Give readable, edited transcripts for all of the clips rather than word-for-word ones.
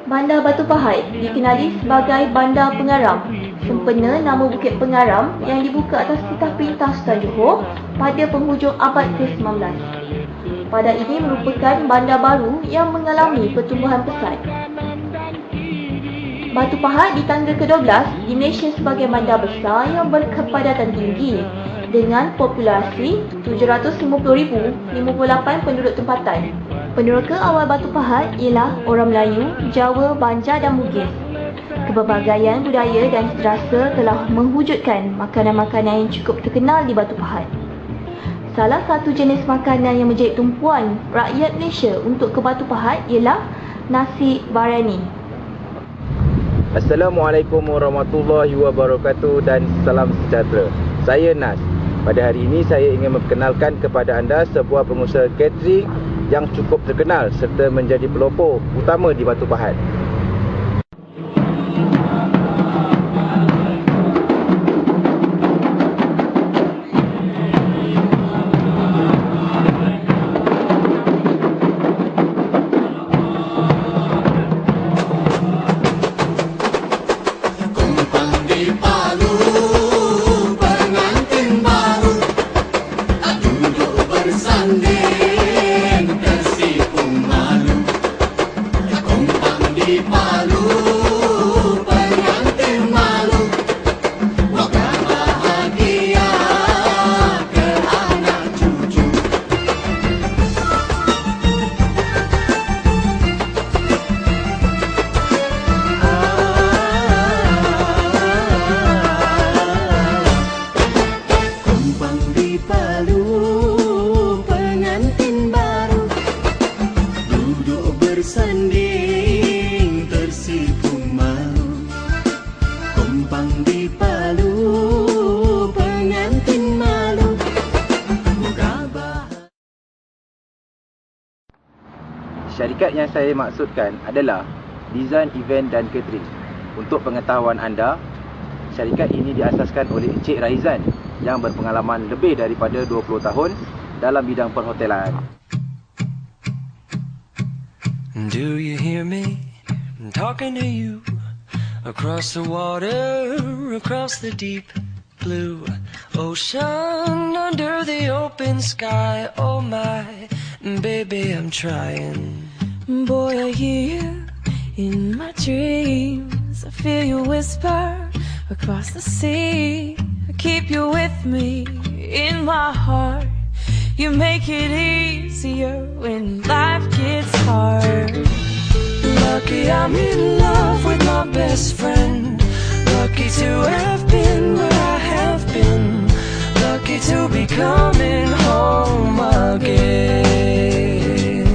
Bandar Batu Pahat dikenali sebagai Bandar Pengaram, sempena nama Bukit Pengaram yang dibuka atas titah perintah Sultan Johor pada penghujung abad ke-19. Bandar ini merupakan bandar baru yang mengalami pertumbuhan pesat. Batu Pahat di tangga ke-12 di Malaysia sebagai bandar besar yang berkepadatan tinggi dengan populasi 750,058 penduduk tempatan. Peneroka awal Batu Pahat ialah orang Melayu, Jawa, Banjar dan Bugis. Kepelbagaian budaya dan terasa telah mewujudkan makanan-makanan yang cukup terkenal di Batu Pahat. Salah satu jenis makanan yang menjadi tumpuan rakyat Malaysia untuk ke Batu Pahat ialah nasi biryani. Assalamualaikum warahmatullahi wabarakatuh dan salam sejahtera. Saya Nas. Pada hari ini saya ingin memperkenalkan kepada anda sebuah pengusaha catering yang cukup terkenal serta menjadi pelopor utama di Batu Pahat. Bersanding tersipu malu, kompang di Palu, pengantin malu, moga bahagia. Syarikat yang saya maksudkan adalah Design Event dan Catering. Untuk pengetahuan anda, syarikat ini diasaskan oleh Encik Raizan yang berpengalaman lebih daripada 20 tahun dalam bidang perhotelan. Do you hear me? I'm talking to you. Across the water, across the deep blue ocean, under the open sky. Oh my, baby, I'm trying. Boy, I hear you in my dreams. I feel you whisper across the sea. I keep you with me in my heart. You make it easier when life gets hard. Lucky I'm in love with my best friend. Lucky to have been where I have been. Lucky to be coming home again.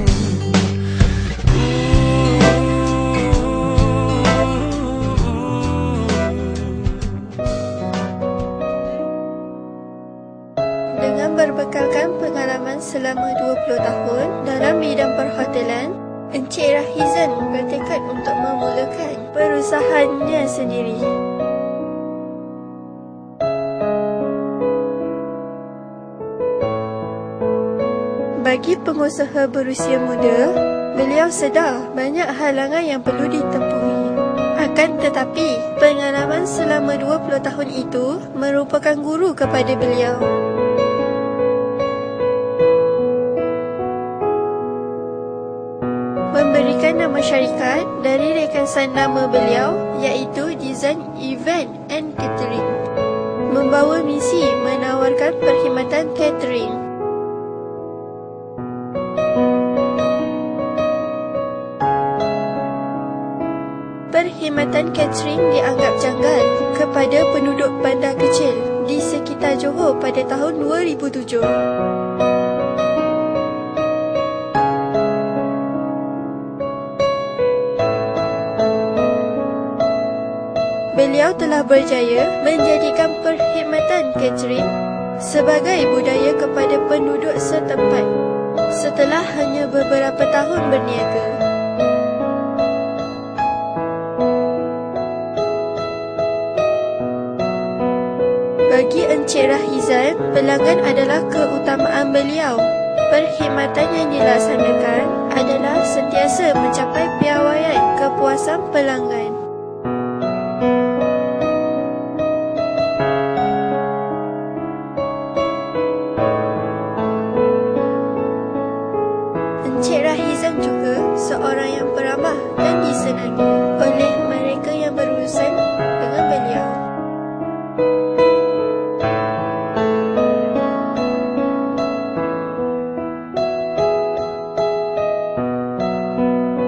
Dengan berbekalkan pengalaman selama 20 tahun dalam bidang perhotelan, Encik Raizan bertekad untuk memulakan perusahaannya sendiri. Bagi pengusaha berusia muda, beliau sedar banyak halangan yang perlu ditempuhi. Akan tetapi, pengalaman selama 20 tahun itu merupakan guru kepada beliau. Memberikan nama syarikat dari rekasan nama beliau iaitu Design Event and Catering. Membawa misi menawarkan perkhidmatan catering. Perkhidmatan catering dianggap janggal kepada penduduk bandar kecil di sekitar Johor pada tahun 2007. Beliau telah berjaya menjadikan perkhidmatan catering sebagai budaya kepada penduduk setempat setelah hanya beberapa tahun berniaga. Bagi Encik Raizan, pelanggan adalah keutamaan beliau. Perkhidmatan yang dilaksanakan adalah sentiasa mencapai piawaian kepuasan pelanggan. Encik Rahizan juga seorang yang peramah dan disenangi oleh mereka yang berurusan dengan beliau.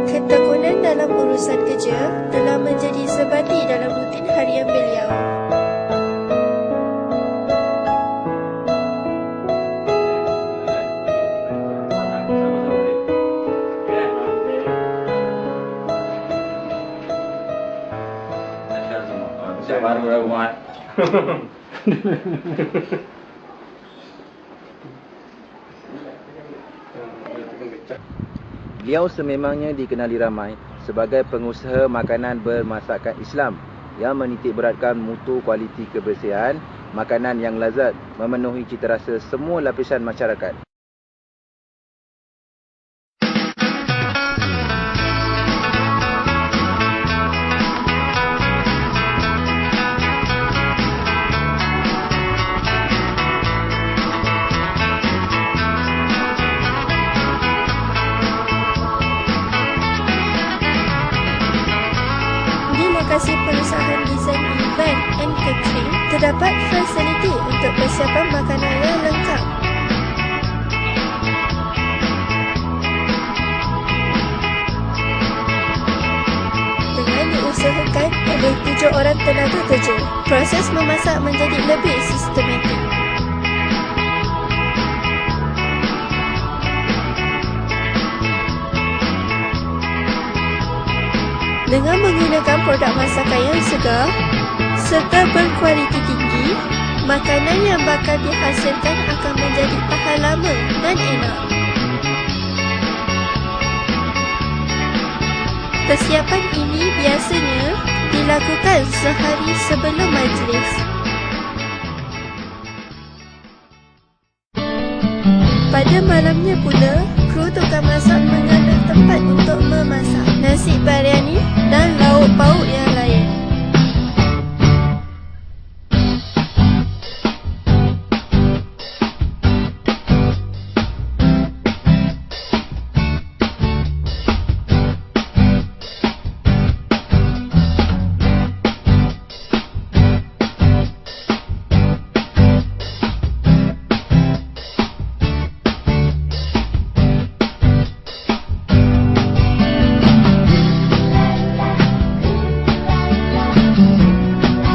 Ketekunan dalam urusan kerja telah menjadi sebati dalam rutin harian beliau. Baru dah buat. Beliau sememangnya dikenali ramai sebagai pengusaha makanan bermasakan Islam yang menitik beratkan mutu kualiti kebersihan, makanan yang lazat, memenuhi citarasa semua lapisan masyarakat. Lokasi perusahaan desain event and catering terdapat fasiliti untuk persiapan makanan yang lengkap. Dengan diusahakan oleh 7 orang tenaga kerja, proses memasak menjadi lebih sistematik. Dengan menggunakan produk masakan yang segar serta berkualiti tinggi, makanan yang bakal dihasilkan akan menjadi tahan lama dan enak. Persiapan ini biasanya dilakukan sehari sebelum majlis. Pada malamnya pula, kru tukang masak mengambil tempat untuk memasak nasi biryani dan lauk pauk yang lain.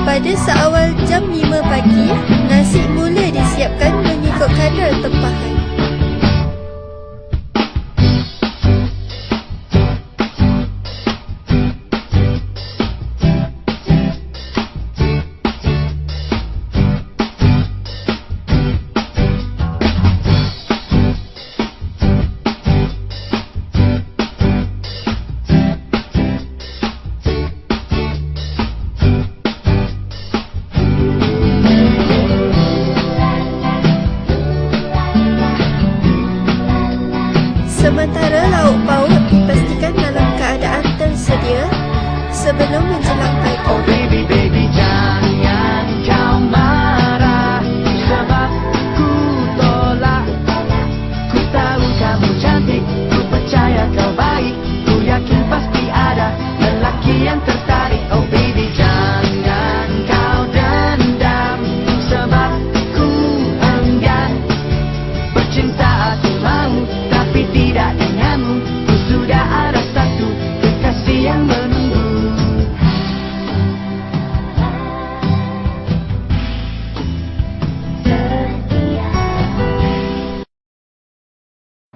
Pada seawal jam 5 pagi, nasi mula disiapkan mengikut kadar tempahan. Sementara lauk pauk dipastikan dalam keadaan tersedia sebelum menjelang pagi. Oh baby, baby, jangan kau marah sebab ku tolak. Ku tahu kamu cantik, ku percaya kau baik, ku yakin pasti ada lelaki yang tertarik. Oh baby, jangan kau dendam sebab ku enggan bercinta aku mau, tapi tidak denganmu. Ku sudah ada satu kekasih yang menunggu.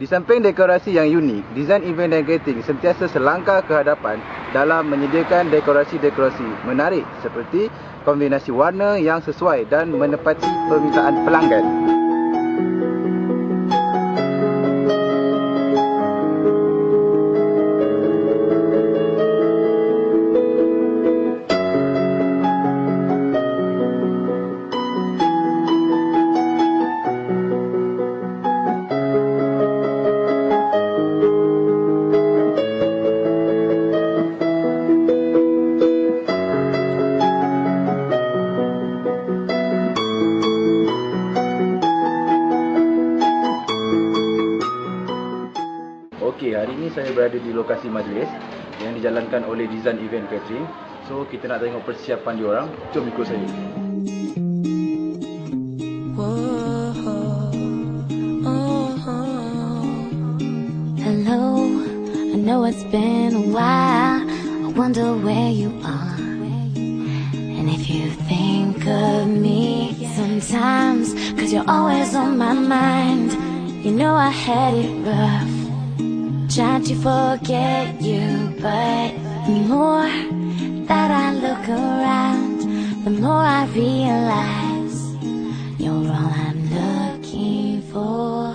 Di samping dekorasi yang unik, desain event dan catering sentiasa selangkah ke hadapan dalam menyediakan dekorasi-dekorasi menarik seperti kombinasi warna yang sesuai dan menepati permintaan pelanggan. Okey, hari ini saya berada di lokasi majlis yang dijalankan oleh Design Event Catering. So, kita nak tengok persiapan diorang. Jom ikut saya. Hello, I know it's been a while. I wonder where you are. And if you think of me sometimes, 'cause you're always on my mind. You know I had it rough, tried to forget you, but the more that I look around, the more I realize you're all I'm looking for.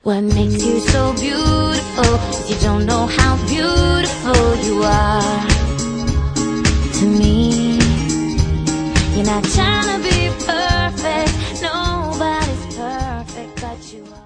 What makes you so beautiful is you don't know how beautiful you are to me. You're not trying to be perfect, nobody's perfect but you are.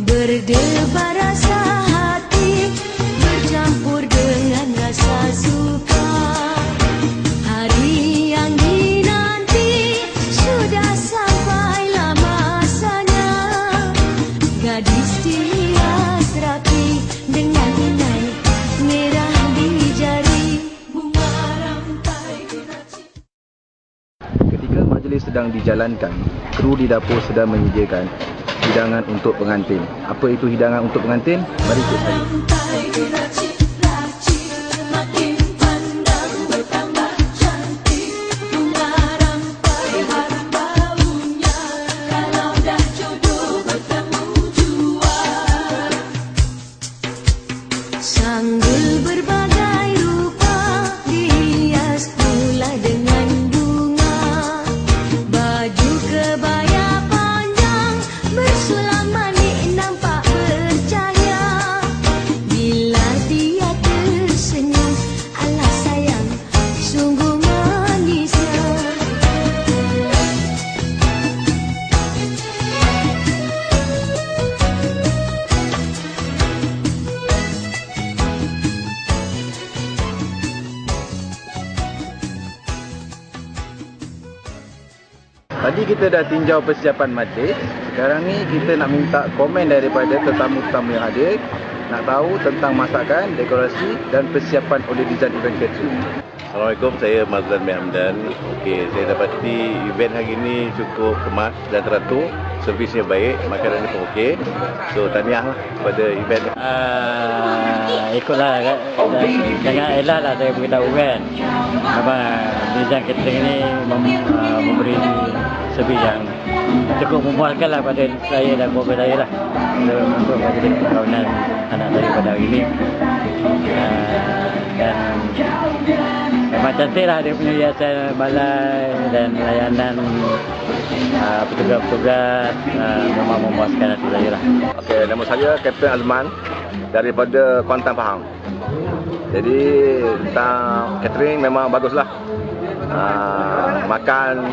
Berdebar rasa hati, bercampur dengan rasa suka. Hari yang dinanti sudah sampailah masanya. Gadis dihias rapi dengan inai merah di jari. Bunga rampai diracik. Ketika majlis sedang dijalankan, kru di dapur sedang menyediakan hidangan untuk pengantin. Apa itu hidangan untuk pengantin? Mari ikut saya. Sanggul berbagai rupa dihias pula dengan bunga. Baju kebaya panjang bersulam manik nampak bercahaya. Bila dia tersenyum, alah sayang, sungguh manisnya. Tadi kita dah tinjau persiapan majlis. Sekarang ni kita nak minta komen daripada tetamu-tetamu yang hadir. Nak tahu tentang masakan, dekorasi dan persiapan oleh Design Event Catering. Assalamualaikum, saya Mazlan Hamdan. Okey, saya dapati event hari ini cukup kemas dan teratur. Servisnya baik, makanannya pun okey. So, tahniah kepada event. Ikutlah jangan elak lah saya beritahu kan. Memang Design Catering ini memberi servis yang cukup memuaskan lah pada saya dan keluarga saya lah. Untuk majlis perkahwinan anak saya pada hari ini. Dan memang cantik lah dia punya hiasan balai dan layanan petugas-petugas memang memuaskan hati saya lah. Okey, nama saya Kapten Azman daripada Kuantan Pahang. Jadi tentang catering memang baguslah. Makan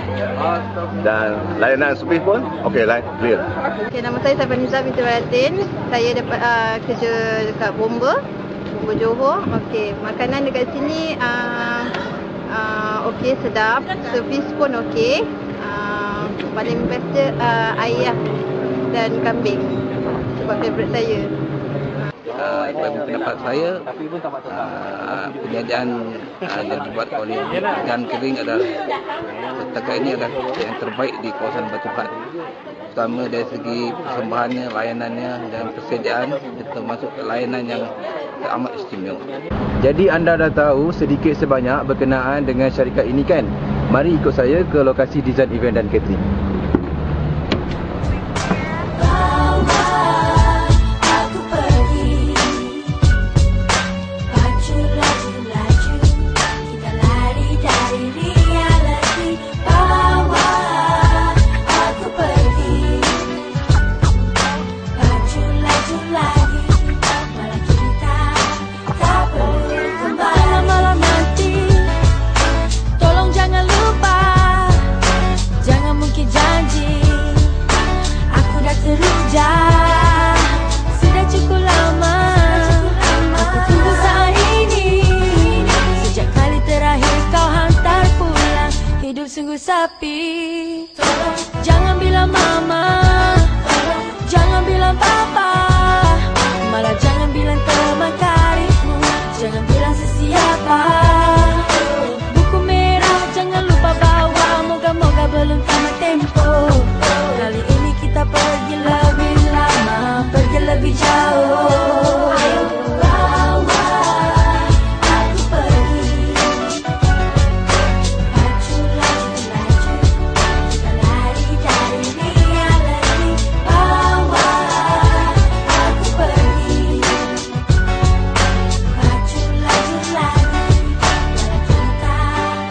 dan layanan servis pun okey lah, clear. Okay, nama saya Saifah Nizam binti Baratin. Saya dapat kerja dekat Bomba Johor. Okey, makanan dekat sini okey, sedap. Servis pun okey. Paling best ayam dan kambing. Sebab favourite saya. Pendapat saya, penyajian yang dibuat oleh Design Catering adalah setakat ini adalah yang terbaik di kawasan Batu Pahat, terutama dari segi persembahannya, layanannya dan persediaan, termasuk layanan yang amat istimewa. Jadi anda dah tahu sedikit sebanyak berkenaan dengan syarikat ini kan? Mari ikut saya ke lokasi Design Event dan Catering. tunggu sepi. Jangan bilang mama, jangan bilang papa, malah jangan bilang teman karibmu, jangan bilang sesiapa. Buku merah jangan lupa bawa, moga-moga belum tamat tempo. Kali ini kita pergi lebih lama, pergi lebih jauh. Ayo bawa aku pergi. Laju, laju, laju, kita lari dari reality. Bawa aku pergi. Laju, laju, laju, kita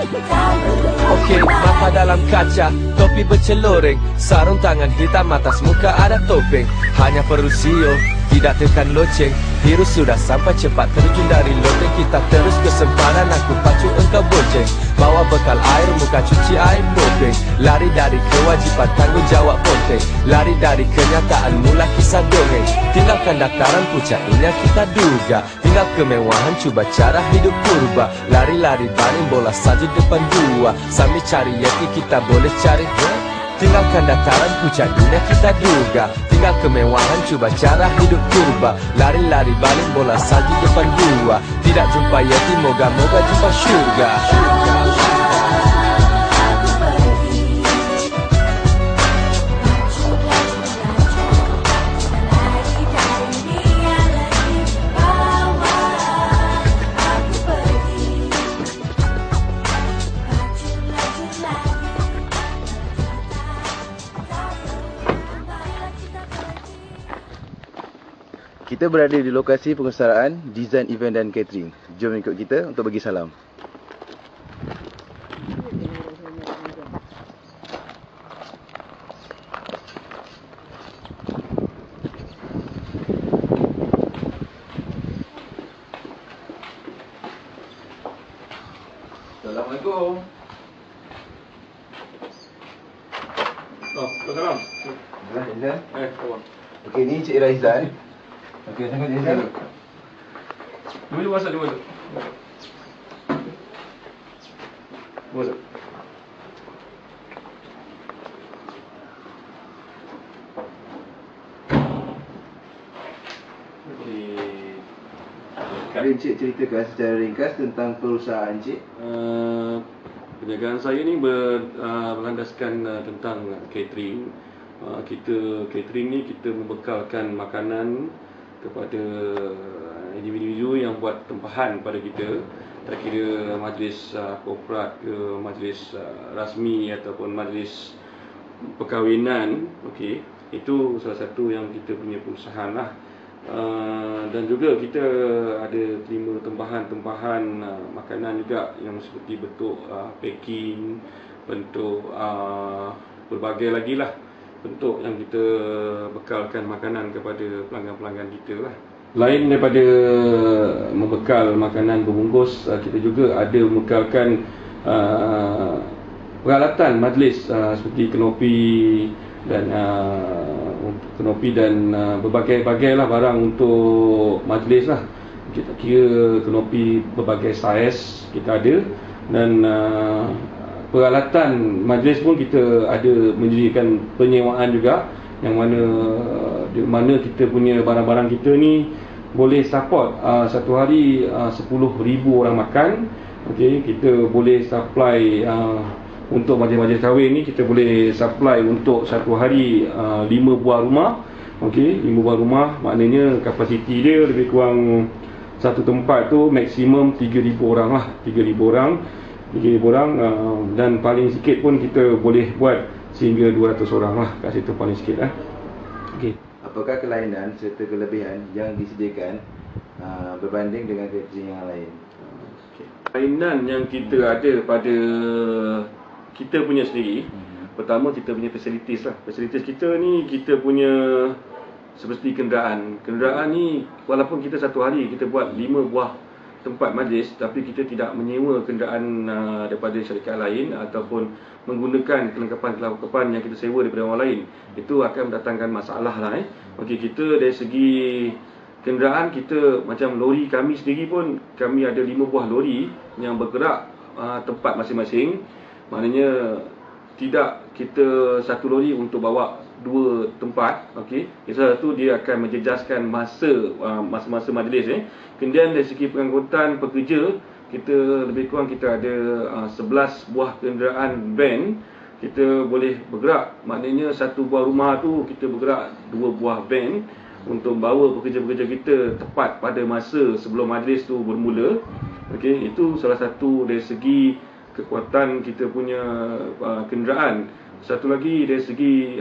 berlari. Okey, mata dalam kaca, topi berceloreng, sarung tangan hitam, atas muka ada topeng. Hanya perlu sio, tidak tekan loceng. Virus sudah sampai, cepat terjun dari loteng. Kita terus ke sempadan, aku pacu engkau bonceng. Bawa bekal air, muka cuci air topeng. Lari dari kewajiban, tanggung jawab ponteng. Lari dari kenyataan, mula kisah dongeng. Tinggalkan dataran puncak, ini yang kita duga. Tinggal kemewahan, cuba cara hidup purba. Lari-lari baling bola saja depan dua. Sambil cari yeti, kita boleh cari tinggalkan dataran puncak, dunia kita duga. Tinggal kemewahan, cuba cara hidup purba. Lari-lari baling bola saja depan dua. Tidak jumpa yeti, moga-moga jumpa syurga. Kita berada di lokasi pengusahaan desain event dan catering. Jom ikut kita untuk bagi salam. Assalamualaikum. Oh, salam. Raizan. Salam. Okey, ni Cik Raizan. Okey, tengok Cik Raizan. Boleh masak di mana? Masak. Boleh Cik ceritakan secara ringkas tentang perusahaan Cik? Perniagaan saya ni berlandaskan tentang catering. Catering ni kita membekalkan makanan kepada individu yang buat tempahan pada kita. Tak kira majlis korporat ke, majlis rasmi ataupun majlis perkahwinan. Okey, itu salah satu yang kita punya perusahaan lah. Dan juga kita ada terima tempahan-tempahan makanan juga yang seperti bentuk packing, bentuk berbagai lagi lah bentuk yang kita bekalkan makanan kepada pelanggan-pelanggan kita lah. Lain daripada membekal makanan berbungkus, kita juga ada membekalkan peralatan majlis seperti kenopi dan berbagai-bagai lah barang untuk majlis lah. Kita kira kenopi berbagai saiz kita ada, dan peralatan majlis pun kita ada menyediakan penyewaan juga, yang mana kita punya barang-barang kita ni boleh support satu hari 10,000 orang makan. Okey, kita boleh supply untuk majlis-majlis kahwin ni, kita boleh supply untuk satu hari 5 buah rumah. Okey, 5 buah rumah, maknanya kapasiti dia lebih kurang satu tempat tu maksimum 3,000 orang lah, 3,000 orang, dan paling sikit pun kita boleh buat sehingga 200 orang lah, kat situ paling sikit lah. Okey. Apakah kelainan serta kelebihan yang disediakan berbanding dengan catering yang lain? Kelainan yang kita ada pada kita punya sendiri, pertama kita punya facilities lah. Facilities kita ni, kita punya seperti kenderaan. Kenderaan ni walaupun kita satu hari kita buat 5 buah tempat majlis, tapi kita tidak menyewa kenderaan daripada syarikat lain ataupun menggunakan kelengkapan yang kita sewa daripada orang lain. Itu akan mendatangkan masalah lah. Okey, kita dari segi kenderaan kita, macam lori kami sendiri pun, kami ada 5 buah lori yang bergerak tempat masing-masing. Maknanya tidak kita satu lori untuk bawa 2 tempat. Okey, yang satu dia akan menjejaskan masa majlis. Kemudian dari segi pengangkutan pekerja, kita lebih kurang kita ada 11 buah kenderaan van. Kita boleh bergerak, maknanya satu buah rumah tu kita bergerak 2 buah van untuk bawa pekerja-pekerja kita tepat pada masa sebelum majlis tu bermula. Okey, itu salah satu dari segi kekuatan kita punya kenderaan. Satu lagi dari segi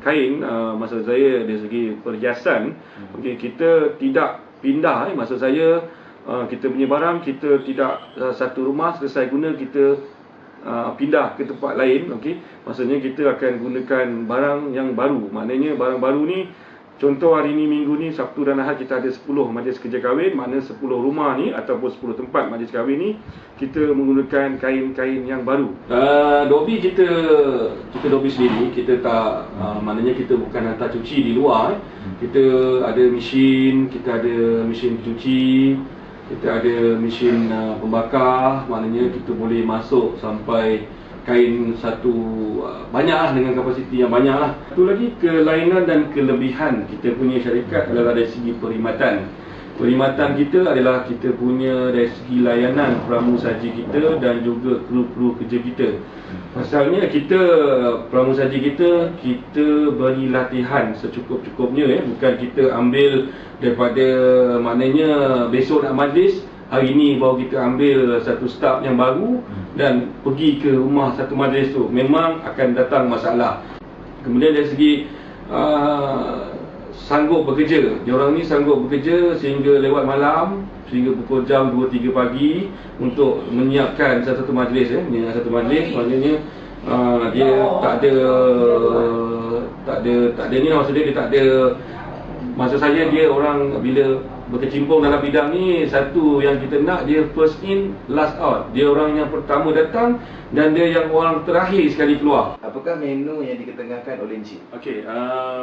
kain, maksud saya dari segi perhiasan, okey, kita tidak pindah. Maksud saya kita punya barang kita tidak satu rumah selesai guna kita pindah ke tempat lain. Okey, maksudnya kita akan gunakan barang yang baru. Maknanya barang baru ni, contoh hari ni Minggu ni Sabtu dan Ahad kita ada 10 majlis kerja kahwin. Maknanya 10 rumah ni ataupun 10 tempat majlis kahwin ni kita menggunakan kain-kain yang baru. Dobi kita dobi sendiri. Kita tak maknanya kita bukan hantar cuci di luar. Kita ada mesin, kita ada mesin cuci, kita ada mesin pembakar. Maknanya kita boleh masuk sampai kain satu banyaklah, dengan kapasiti yang banyaklah. Satu lagi kelainan dan kelebihan kita punya syarikat adalah dari segi perkhidmatan. Perkhidmatan kita adalah kita punya dari segi layanan pramusaji kita dan juga kru-kru kerja kita. Pasalnya kita pramusaji kita beri latihan secukup-cukupnya. Bukan kita ambil daripada maknanya besok nak majlis, hari ni baru kita ambil satu staf yang baru dan pergi ke rumah satu majlis tu. Memang akan datang masalah. Kemudian dari segi sanggup bekerja. Diorang ni sanggup bekerja sehingga lewat malam, sehingga pukul jam 2-3 pagi untuk menyiapkan satu majlis. Satu majlis maknanya dia tak ada ni, maksud dia tak ada. Maksud saya dia orang bila berkecimpung dalam bidang ni, satu yang kita nak dia first in last out. Dia orang yang pertama datang dan dia yang orang terakhir sekali keluar. Apakah menu yang diketengahkan oleh Encik? Okey,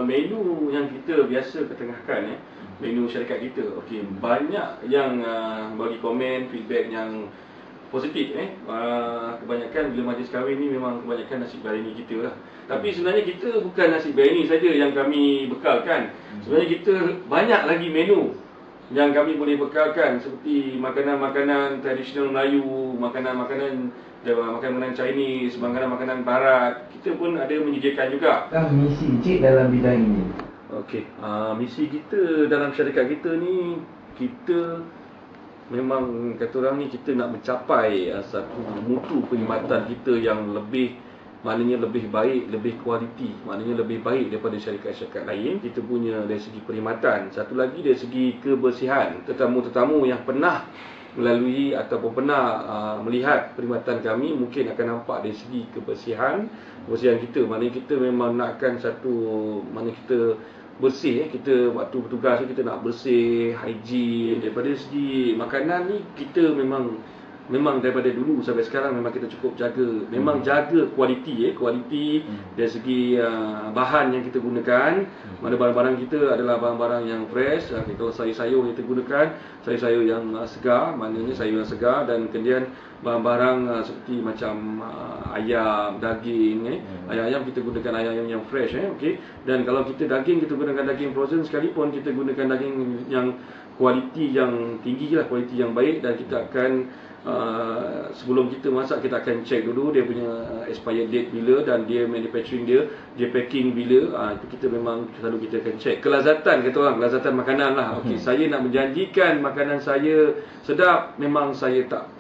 menu yang kita biasa ketengahkan menu syarikat kita. Okey, banyak yang bagi komen, feedback yang positif. Kebanyakan bila majlis kahwin ni memang kebanyakan nasi biryani kita lah. Tapi sebenarnya kita bukan nasi biryani saja yang kami bekalkan. Sebenarnya kita banyak lagi menu yang kami boleh bekalkan, seperti makanan-makanan tradisional Melayu, makanan-makanan Chinese, makanan-makanan barat. Kita pun ada menyediakan juga. Misi Encik dalam bidang ini? Okey, misi kita dalam syarikat kita ni, kita memang kata orang ni kita nak mencapai satu mutu perkhidmatan kita yang lebih, maknanya lebih baik, lebih kualiti, maknanya lebih baik daripada syarikat-syarikat lain. Kita punya dari segi perkhidmatan. Satu lagi dari segi kebersihan. Tetamu-tetamu yang pernah melalui ataupun pernah melihat perkhidmatan kami mungkin akan nampak dari segi kebersihan kita. Maknanya kita memang nakkan satu, maknanya kita bersih. Kita waktu bertugas kita nak bersih, hygiene. Daripada segi makanan ni kita memang daripada dulu sampai sekarang memang kita cukup jaga. Memang jaga kualiti dari segi bahan yang kita gunakan. Mana barang-barang kita adalah barang-barang yang fresh. Kalau sayur-sayur yang kita gunakan, sayur-sayur yang segar, maknanya sayur yang segar. Dan kemudian barang-barang seperti macam ayam, daging. Ayam kita gunakan ayam yang fresh. Okay. Dan kalau kita daging, kita gunakan daging frozen sekalipun, kita gunakan daging yang kualiti yang tinggi lah, kualiti yang baik. Dan kita akan sebelum kita masak, kita akan check dulu dia punya expired date bila, dan dia manufacturing dia packing bila. Itu kita memang selalu kita akan check. Kelazatan, kata orang, kelazatan makanan lah. Okey, saya nak menjanjikan makanan saya sedap, memang saya tak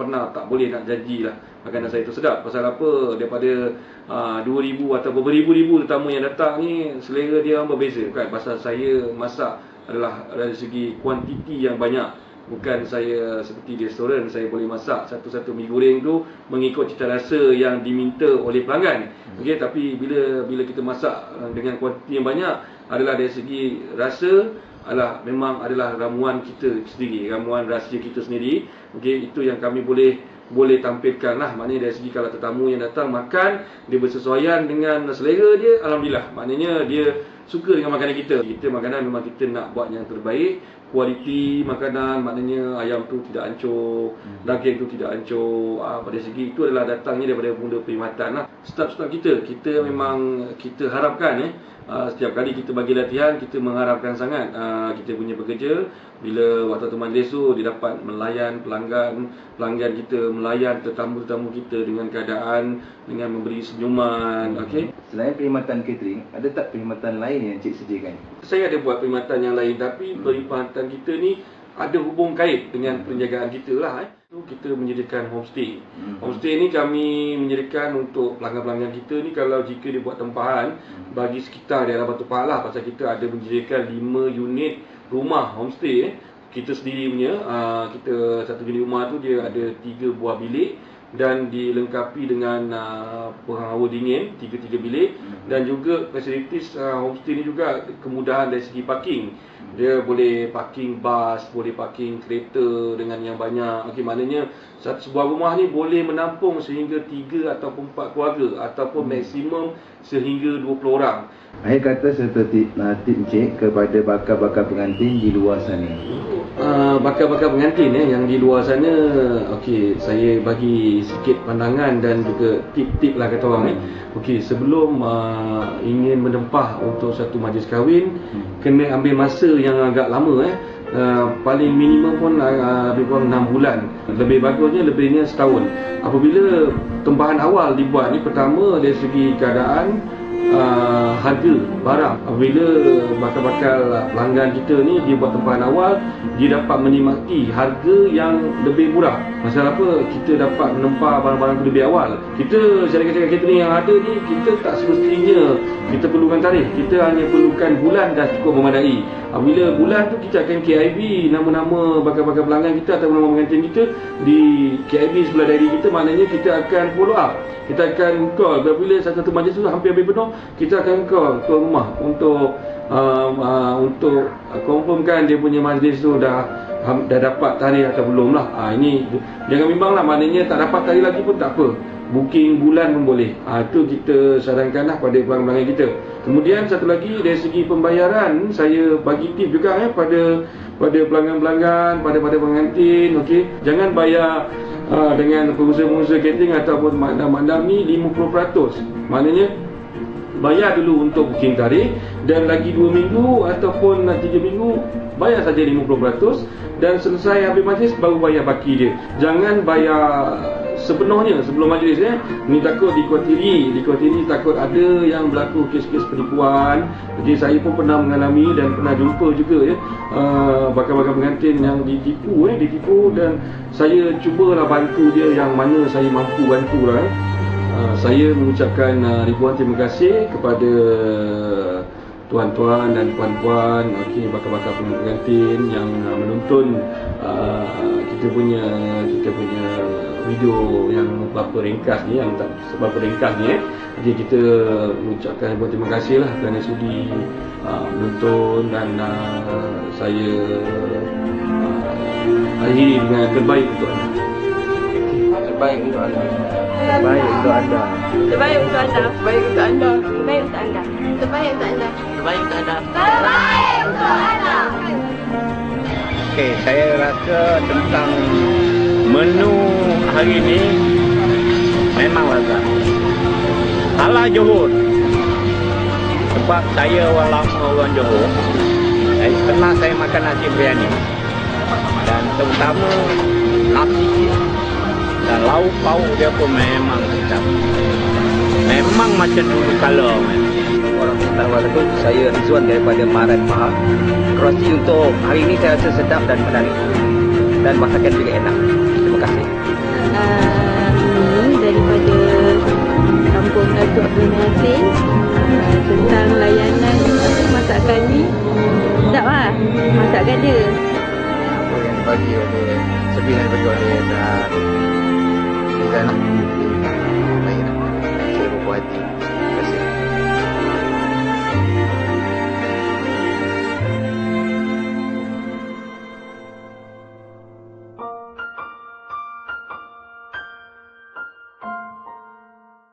boleh nak janjilah makanan saya tu sedap. Pasal apa? Daripada 2,000 atau beribu-ribu tetamu yang datang ni, selera dia berbeza kan. Pasal saya masak adalah dari segi kuantiti yang banyak. Bukan saya seperti di restoran, saya boleh masak satu-satu mi goreng tu mengikut cita rasa yang diminta oleh pelanggan. Okey, tapi bila kita masak dengan kuantiti yang banyak, adalah dari segi rasa memang adalah ramuan kita sendiri, ramuan rahsia kita sendiri. Okey, itu yang kami boleh tampilkan lah. Maknanya dari segi kalau tetamu yang datang makan, dia bersesuaian dengan selera dia, alhamdulillah. Maknanya dia suka dengan makanan kita. Makanan memang kita nak buat yang terbaik. Kualiti makanan, maknanya ayam tu tidak hancur, daging tu tidak hancur. Pada segi itu adalah datangnya daripada mula perkhidmatan lah. staf-staf kita memang kita harapkan setiap kali kita bagi latihan, kita mengharapkan sangat kita punya pekerja bila waktu majlis tu dia dapat melayan pelanggan kita, melayan tetamu-tetamu kita dengan keadaan, dengan memberi senyuman. Okey. Selain perkhidmatan catering, ada tak perkhidmatan lain yang Cik sediakan? Saya ada buat perkhidmatan yang lain, tapi perkhidmatan kita ni ada hubung kait dengan penjagaan kita lah. Kita menyediakan homestay. Homestay ni kami menyediakan untuk pelanggan-pelanggan kita ni, kalau jika dia buat tempahan bagi sekitar daerah Batu Pahat lah, pasal kita ada menyediakan 5 unit rumah homestay kita sendiri punya. Kita satu unit rumah tu dia ada 3 buah bilik dan dilengkapi dengan penghawa dingin 3 bilik, dan juga fasilitis homestay ni juga kemudahan dari segi parking. Dia boleh parking bas, boleh parking kereta dengan yang banyak. Okey, maknanya sebuah rumah ni boleh menampung sehingga 3 ataupun 4 keluarga, ataupun maksimum sehingga 20 orang. Akhir kata seperti tip Encik kepada bakal-bakal pengantin di luar sana. Bakal-bakal pengantin yang di luar sana, okey, saya bagi sikit pandangan dan juga tip-tip lah kata orang. Okey, sebelum ingin menempah untuk satu majlis kahwin, kena ambil masa yang agak lama. Paling minimum pun lebih kurang 6 bulan. Lebih bagusnya lebihnya setahun. Apabila tempahan awal dibuat ni, pertama dari segi keadaan harga barang. Apabila bakal-bakal pelanggan kita ni dia buat tempahan awal, dia dapat menikmati harga yang lebih murah. Masalah apa? Kita dapat menempah barang-barang tu lebih awal. Kita syarikat-syarikat catering yang ada ni, kita tak semestinya kita perlukan tarikh. Kita hanya perlukan bulan dah cukup memadai. Apabila bulan tu kita akan KIV nama-nama bakal-bakal pelanggan kita atau nama pengantin kita di KIV sebelah diary kita. Maknanya kita akan follow up. Kita akan call bila satu majlis tu hampir penuh, kita akan call ke rumah untuk confirmkan dia punya majlis tu dah dapat tarikh atau belum lah. Ini jangan bimbang lah, maknanya tak dapat tarikh lagi pun tak apa, booking bulan pun boleh. Itu kita sarankan lah pada pelanggan-pelanggan kita. Kemudian satu lagi dari segi pembayaran, saya bagi tip juga pada pelanggan-pelanggan, pada pengantin. Okey, jangan bayar dengan pengusaha-pengusaha catering ataupun madam-madam ni 50%. Maknanya bayar dulu untuk booking tarikh, dan lagi 2 minggu ataupun 3 minggu bayar saja 50%, dan selesai habis majlis baru bayar baki dia. Jangan bayar sepenuhnya sebelum majlis. Ni takut dikuatiri takut ada yang berlaku kes-kes penipuan. Jadi saya pun pernah mengalami dan pernah jumpa juga bakal-bakal pengantin yang ditipu dan saya cubalah bantu dia yang mana saya mampu bantu lah. Saya mengucapkan ribuan terima kasih kepada tuan-tuan dan puan-puan, bakal-bakal pengantin yang menonton kita punya video yang berapa ringkas ni, Jadi kita mengucapkan ribuan terima kasih lah kerana sudi menonton, dan saya akhiri dengan terbaik untuk anda. Terbaik untuk anda. Terbaik untuk anda. Terbaik untuk anda. Terbaik untuk anda. Terbaik untuk anda. Terbaik untuk anda. Terbaik untuk anda. Terbaik untuk anda. Okey, saya rasa tentang menu hari ini memang lazat. Ala Johor. Sebab saya orang Johor, pernah saya makan nasi biryani. Dan terutama nasi dan lauk-lauk dia pun memang sedap. Memang macam dulu kalau orang Walaupun saya Rizwan daripada Maharan Pahang. Kroasi untuk hari ini saya rasa sedap dan menarik, dan masakan juga enak. Terima kasih. Ini daripada Kampung Datuk Abdul Yasin, tentang layanan masakan ni. Sedap lah masakan dia. Apa yang dibagi oleh sebihan dibagi oleh dan baik lah. Saya berpuas hati.